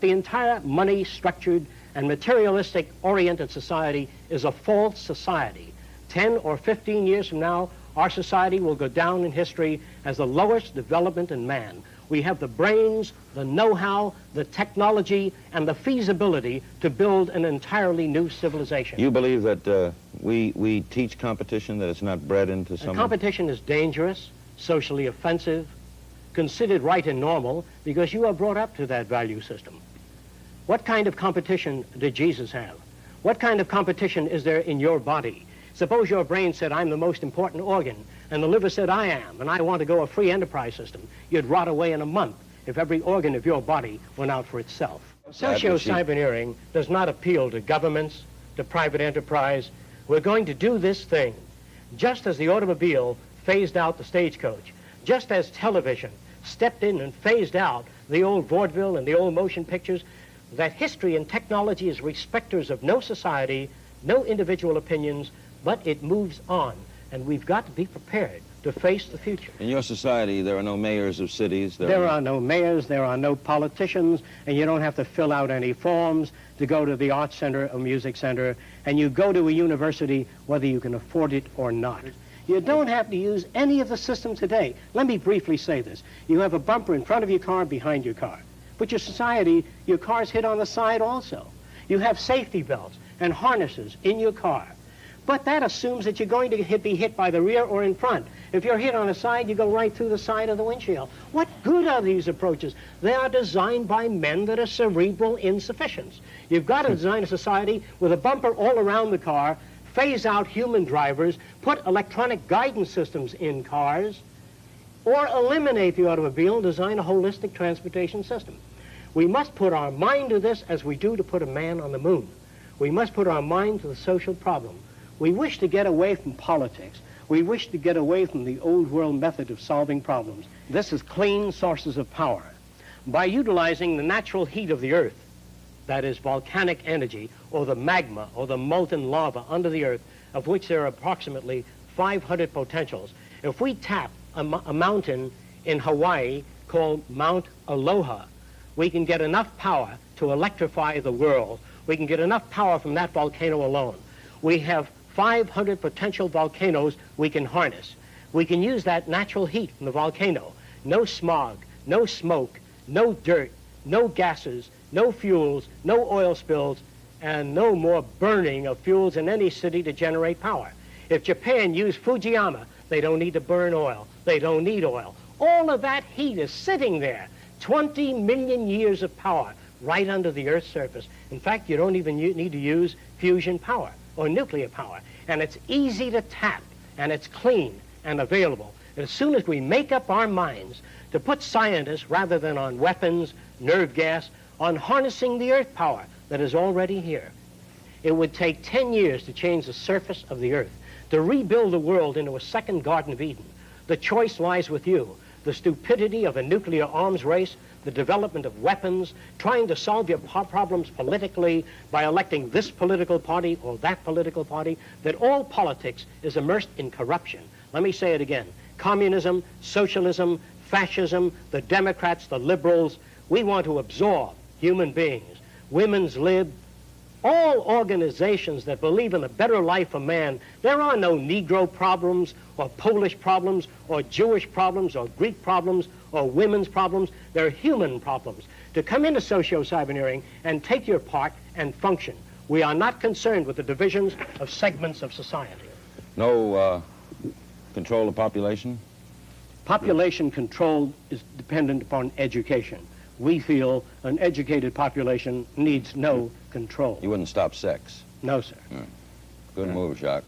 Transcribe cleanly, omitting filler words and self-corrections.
The entire money-structured and materialistic-oriented society is a false society. 10 or 15 years from now, our society will go down in history as the lowest development in man. We have the brains, the know-how, the technology, and the feasibility to build an entirely new civilization. You believe that we teach competition, that it's not bred into someone? Competition is dangerous, socially offensive, considered right and normal, because you are brought up to that value system. What kind of competition did Jesus have? What kind of competition is there in your body? Suppose your brain said, I'm the most important organ, and the liver said, I am, and I want to go a free enterprise system. You'd rot away in a month if every organ of your body went out for itself. Socio-cyberneering does not appeal to governments, to private enterprise. We're going to do this thing just as the automobile phased out the stagecoach, just as television stepped in and phased out the old vaudeville and the old motion pictures, that history and technology is respecters of no society, no individual opinions, but it moves on, and we've got to be prepared to face the future. In your society, there are no mayors of cities? There are no mayors, there are no politicians, and you don't have to fill out any forms to go to the arts center or music center, and you go to a university whether you can afford it or not. You don't have to use any of the systems today. Let me briefly say this. You have a bumper in front of your car, behind your car. But your society, your car's hit on the side also. You have safety belts and harnesses in your car. But that assumes that you're going to be hit by the rear or in front. If you're hit on the side, you go right through the side of the windshield. What good are these approaches? They are designed by men that are cerebral insufficients. You've got to design a society with a bumper all around the car, phase out human drivers, put electronic guidance systems in cars, or eliminate the automobile and design a holistic transportation system. We must put our mind to this as we do to put a man on the moon. We must put our mind to the social problem. We wish to get away from politics. We wish to get away from the old world method of solving problems. This is clean sources of power. By utilizing the natural heat of the earth, that is volcanic energy, or the magma, or the molten lava under the earth, of which there are approximately 500 potentials. If we tap a mountain in Hawaii called Mount Aloha, we can get enough power to electrify the world. We can get enough power from that volcano alone. We have 500 potential volcanoes we can harness. We can use that natural heat from the volcano. No smog, no smoke, no dirt, no gases, no fuels, no oil spills, and no more burning of fuels in any city to generate power. If Japan used Fujiyama, they don't need to burn oil. They don't need oil. All of that heat is sitting there. 20 million years of power right under the Earth's surface. In fact, you don't even need to use fusion power or nuclear power. And it's easy to tap, and it's clean and available. And as soon as we make up our minds to put scientists, rather than on weapons, nerve gas, on harnessing the earth power that is already here, it would take 10 years to change the surface of the earth, to rebuild the world into a second Garden of Eden. The choice lies with you. The stupidity of a nuclear arms race, the development of weapons, trying to solve your problems politically by electing this political party or that political party, that all politics is immersed in corruption. Let me say it again. Communism, socialism, fascism, the Democrats, the liberals, we want to absorb human beings. Women's lib, all organizations that believe in a better life for man. There are no Negro problems or Polish problems or Jewish problems or Greek problems or women's problems. They're human problems. To come into socio-cyberneering and take your part and function. We are not concerned with the divisions of segments of society. No control of population? Population control is dependent upon education. We feel an educated population needs no control. You wouldn't stop sex? No, sir. Good move, Jacque.